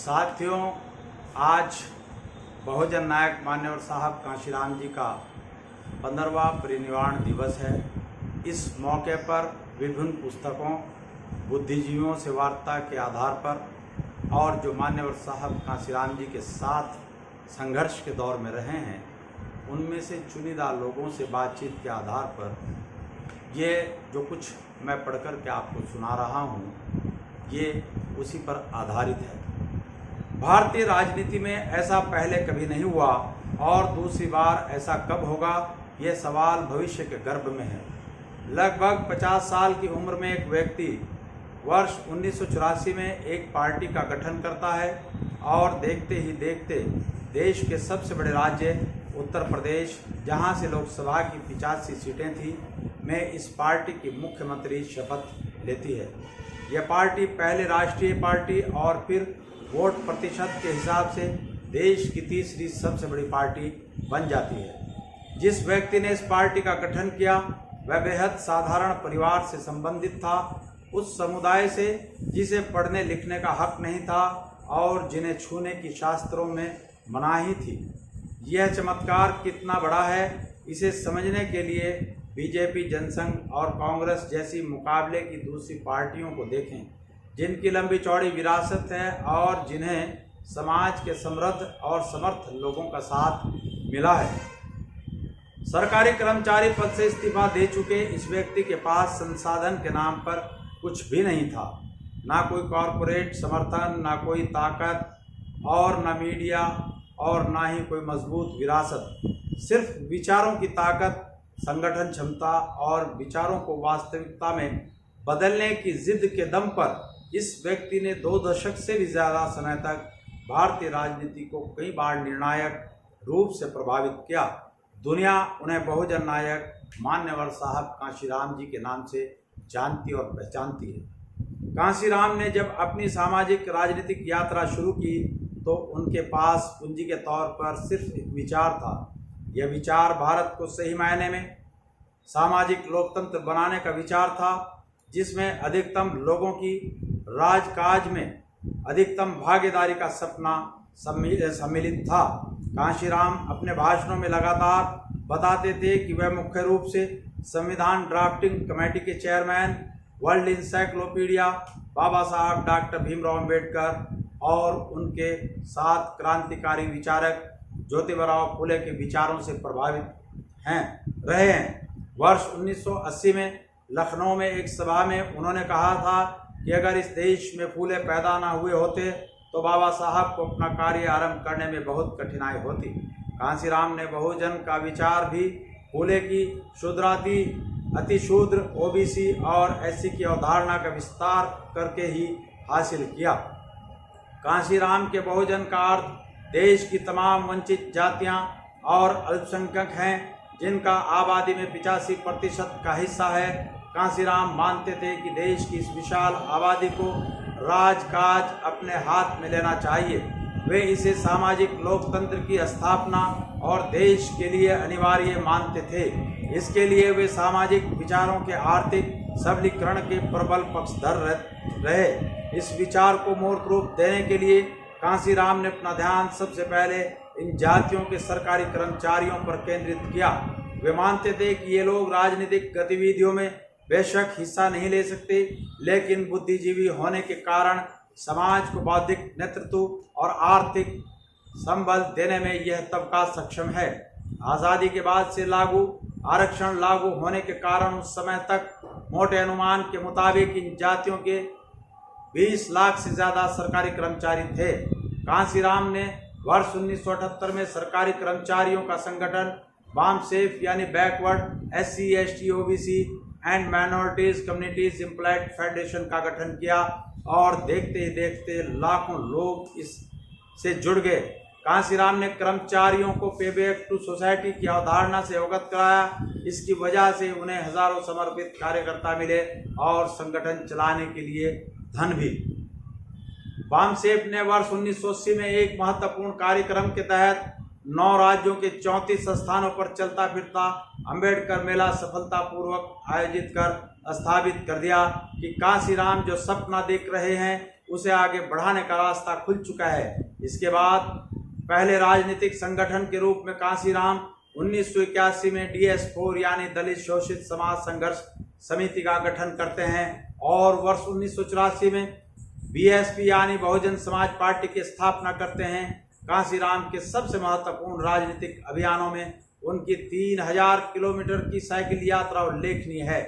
साथियों, आज बहुजन नायक मान्यवर साहब कांशीराम जी का 15वां परिनिर्वाण दिवस है। इस मौके पर विभिन्न पुस्तकों, बुद्धिजीवियों से वार्ता के आधार पर और जो मान्यवर साहब कांशीराम जी के साथ संघर्ष के दौर में रहे हैं, उनमें से चुनिंदा लोगों से बातचीत के आधार पर ये जो कुछ मैं पढ़कर के आपको सुना रहा हूँ, ये उसी पर आधारित है। भारतीय राजनीति में ऐसा पहले कभी नहीं हुआ और दूसरी बार ऐसा कब होगा, ये सवाल भविष्य के गर्भ में है। लगभग 50 साल की उम्र में एक व्यक्ति वर्ष 1984 में एक पार्टी का गठन करता है और देखते ही देखते देश के सबसे बड़े राज्य उत्तर प्रदेश, जहां से लोकसभा की 85 सीटें थी, में इस पार्टी की मुख्यमंत्री शपथ लेती है। यह पार्टी पहले राष्ट्रीय पार्टी और फिर वोट प्रतिशत के हिसाब से देश की तीसरी सबसे बड़ी पार्टी बन जाती है। जिस व्यक्ति ने इस पार्टी का गठन किया वह बेहद साधारण परिवार से संबंधित था, उस समुदाय से जिसे पढ़ने लिखने का हक नहीं था और जिन्हें छूने की शास्त्रों में मनाही थी। यह चमत्कार कितना बड़ा है, इसे समझने के लिए बीजेपी, जनसंघ और कांग्रेस जैसी मुकाबले की दूसरी पार्टियों को देखें, जिनकी लंबी चौड़ी विरासत है और जिन्हें समाज के समृद्ध और समर्थ लोगों का साथ मिला है। सरकारी कर्मचारी पद से इस्तीफा दे चुके इस व्यक्ति के पास संसाधन के नाम पर कुछ भी नहीं था, ना कोई कॉरपोरेट समर्थन, ना कोई ताकत और ना मीडिया और ना ही कोई मजबूत विरासत। सिर्फ विचारों की ताकत, संगठन क्षमता और विचारों को वास्तविकता में बदलने की जिद के दम पर इस व्यक्ति ने 2 दशक से भी ज़्यादा समय तक भारतीय राजनीति को कई बार निर्णायक रूप से प्रभावित किया। दुनिया उन्हें बहुजन नायक मान्यवर साहब कांशीराम जी के नाम से जानती और पहचानती है। कांशीराम ने जब अपनी सामाजिक राजनीतिक यात्रा शुरू की तो उनके पास पूंजी के तौर पर सिर्फ एक विचार था। यह विचार भारत को सही मायने में सामाजिक लोकतंत्र बनाने का विचार था, जिसमें अधिकतम लोगों की राजकाज में अधिकतम भागीदारी का सपना सम्मिलित था। कांशीराम अपने भाषणों में लगातार बताते थे कि वह मुख्य रूप से संविधान ड्राफ्टिंग कमेटी के चेयरमैन, वर्ल्ड इंसाइक्लोपीडिया, बाबा साहब डॉक्टर भीमराव अंबेडकर और उनके साथ क्रांतिकारी विचारक ज्योतिबा फुले के विचारों से प्रभावित रहे हैं। वर्ष 1980 में लखनऊ में एक सभा में उन्होंने कहा था कि अगर इस देश में फूले पैदा ना हुए होते तो बाबा साहब को अपना कार्य आरंभ करने में बहुत कठिनाई होती। कांशीराम ने बहुजन का विचार भी फूले की शूद्राति, अतिशूद्र, ओबीसी और एससी की अवधारणा का विस्तार करके ही हासिल किया। कांशीराम के बहुजन का अर्थ देश की तमाम वंचित जातियां और अल्पसंख्यक हैं, जिनका आबादी में 85% का हिस्सा है। कांशीराम मानते थे कि देश की इस विशाल आबादी को राजकाज अपने हाथ में लेना चाहिए। वे इसे सामाजिक लोकतंत्र की स्थापना और देश के लिए अनिवार्य मानते थे। इसके लिए वे सामाजिक विचारों के आर्थिक सबलीकरण के प्रबल पक्षधर रहे। इस विचार को मूर्त रूप देने के लिए कांशीराम ने अपना ध्यान सबसे पहले इन जातियों के सरकारी कर्मचारियों पर केंद्रित किया। वे मानते थे कि ये लोग राजनीतिक गतिविधियों में बेशक हिस्सा नहीं ले सकते, लेकिन बुद्धिजीवी होने के कारण समाज को बौद्धिक नेतृत्व और आर्थिक संबल देने में यह तबका सक्षम है। आज़ादी के बाद से आरक्षण लागू होने के कारण उस समय तक मोटे अनुमान के मुताबिक इन जातियों के 20 लाख से ज़्यादा सरकारी कर्मचारी थे। कांशीराम ने वर्ष 1978 में सरकारी कर्मचारियों का संगठन बामसेफ यानी backward SC, ST, OBC and minorities communities employed federation का गठन किया और देखते ही देखते लाखों लोग इससे जुड़ गए। कांशीराम ने कर्मचारियों को पे बैक टू सोसाइटी की अवधारणा से अवगत कराया। इसकी वजह से उन्हें हजारों समर्पित कार्यकर्ता मिले और संगठन चलाने के लिए धन भी। बामसेफ ने वर्ष 1980 में एक महत्वपूर्ण कार्यक्रम के तहत 9 राज्यों के 34 स्थानों पर चलता फिरता अंबेडकर मेला सफलतापूर्वक आयोजित कर स्थापित कर दिया कि कांशीराम जो सपना देख रहे हैं उसे आगे बढ़ाने का रास्ता खुल चुका है। इसके बाद पहले राजनीतिक संगठन के रूप में कांशीराम 1981 में DS4 यानी दलित शोषित समाज संघर्ष समिति का गठन करते हैं और वर्ष 1984 में BSP यानी बहुजन समाज पार्टी की स्थापना करते हैं। कांशीराम के सबसे महत्वपूर्ण राजनीतिक अभियानों में उनकी 3000 किलोमीटर की साइकिल यात्रा उल्लेखनीय है,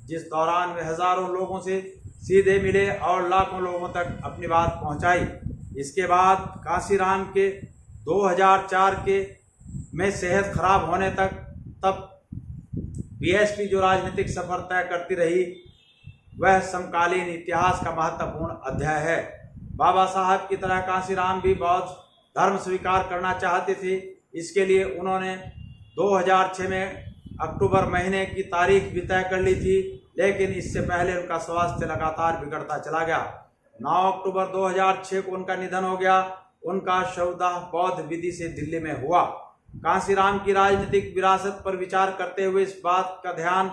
जिस दौरान वे हजारों लोगों से सीधे मिले और लाखों लोगों तक अपनी बात पहुंचाई। इसके बाद कांशीराम के 2004 के में सेहत खराब होने तब BSP जो राजनीतिक सफर तय करती रही, वह समकालीन इतिहास का महत्वपूर्ण अध्याय है। बाबा साहब की तरह कांशीराम भी बौद्ध धर्म स्वीकार करना चाहते थे। इसके लिए उन्होंने 2006 में अक्टूबर महीने की तारीख भी तय कर ली थी, लेकिन इससे पहले उनका स्वास्थ्य लगातार बिगड़ता चला गया। 9 अक्टूबर 2006 को उनका निधन हो गया। उनका शवदाह बौद्ध विधि से दिल्ली में हुआ। कांशीराम की राजनीतिक विरासत पर विचार करते हुए इस बात का ध्यान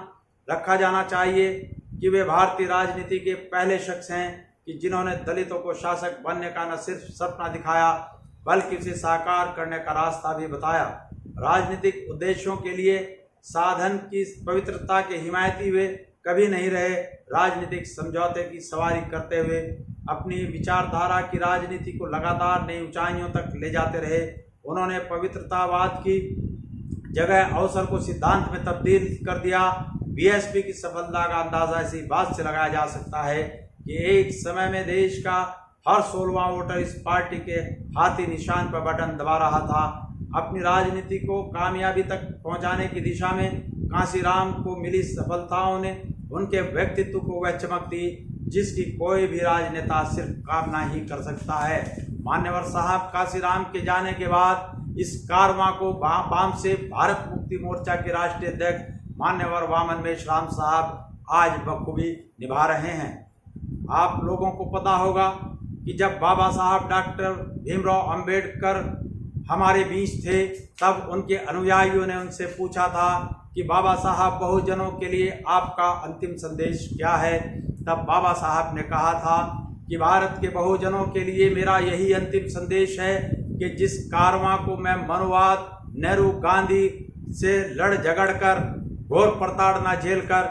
रखा जाना चाहिए कि वे भारतीय राजनीति के पहले शख्स हैं कि जिन्होंने दलितों को शासक बनने का न सिर्फ सपना दिखाया, बल्कि उसे साकार करने का रास्ता भी बताया। राजनीतिक उद्देश्यों के लिए साधन की पवित्रता के हिमायती वे कभी नहीं रहे। राजनीतिक समझौते की सवारी करते हुए अपनी विचारधारा की राजनीति को लगातार नई ऊंचाइयों तक ले जाते रहे। उन्होंने पवित्रतावाद की जगह अवसर को सिद्धांत में तब्दील कर दिया। BSP की सफलता का अंदाजा इसी बात से लगाया जा सकता है कि एक समय में देश का हर 16वां वोटर इस पार्टी के हाथी निशान पर बटन दबा रहा था। अपनी राजनीति को कामयाबी तक पहुंचाने की दिशा में कांशीराम को मिली सफलताओं ने उनके व्यक्तित्व को वह चमक दी जिसकी कोई भी राजनेता सिर्फ कामना ही कर सकता है। मान्यवर साहब कांशीराम के जाने के बाद इस कारवां को बाम से भारत मुक्ति मोर्चा के राष्ट्रीय अध्यक्ष मान्यवर वामन मेश्राम साहब आज बखूबी निभा रहे हैं। आप लोगों को पता होगा कि जब बाबा साहब डॉक्टर भीमराव अंबेडकर हमारे बीच थे, तब उनके अनुयायियों ने उनसे पूछा था कि बाबा साहब बहुजनों के लिए आपका अंतिम संदेश क्या है। तब बाबा साहब ने कहा था कि भारत के बहुजनों के लिए मेरा यही अंतिम संदेश है कि जिस कारवां को मैं मनुवाद, नेहरू, गांधी से लड़ झगड़ कर, घोर प्रताड़ना झेल कर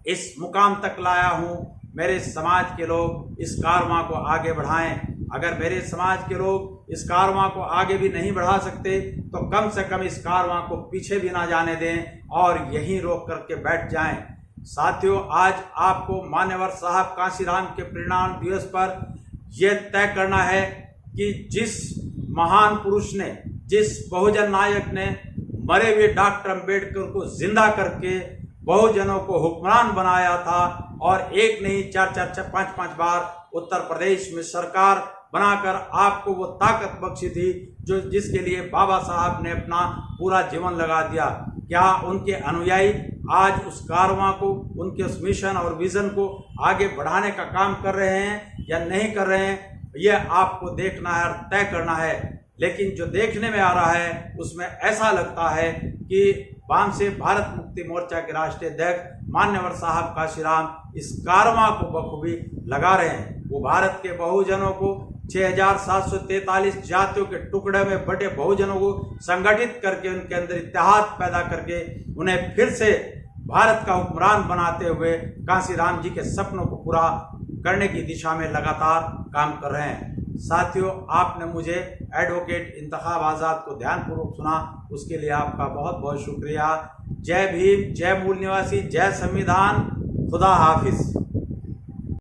इस मुकाम तक लाया हूँ, मेरे समाज के लोग इस कारवां को आगे बढ़ाएं। अगर मेरे समाज के लोग इस कारवां को आगे भी नहीं बढ़ा सकते तो कम से कम इस कारवां को पीछे भी ना जाने दें और यहीं रोक करके बैठ जाएं। साथियों, आज आपको मान्यवर साहब कांशीराम के परिनिर्वाण दिवस पर यह तय करना है कि जिस महान पुरुष ने, जिस बहुजन नायक ने मरे हुए डॉक्टर अंबेडकर को जिंदा करके बहुजनों को हुक्मरान बनाया था और एक नहीं 4-5 बार उत्तर प्रदेश में सरकार बनाकर आपको वो ताकत बख्शी थी जो जिसके लिए बाबा साहब ने अपना पूरा जीवन लगा दिया। क्या उनके अनुयायी आज उस कारवां को, उनके उस मिशन और विजन को आगे बढ़ाने का काम कर रहे हैं या नहीं कर रहे हैं, यह आपको देखना है और तय करना है। लेकिन जो देखने में आ रहा है उसमें ऐसा लगता है कि वाम से भारत मुक्ति मोर्चा के राष्ट्रीय अध्यक्ष मान्यवर साहब कांशीराम इस कारवां को बखूबी लगा रहे हैं। वो भारत के बहुजनों को 6743 जातियों के टुकड़े में बटे बहुजनों को संगठित करके उनके अंदर इत्तेहाद पैदा करके उन्हें फिर से भारत का हुक्मरान बनाते हुए कांशीराम जी के सपनों को पूरा करने की दिशा में लगातार काम कर रहे हैं। साथियों, आपने मुझे एडवोकेट इंतखाब आज़ाद को ध्यानपूर्वक सुना, उसके लिए आपका बहुत बहुत शुक्रिया। जय भीम, जय मूल निवासी, जय संविधान, खुदा हाफिज।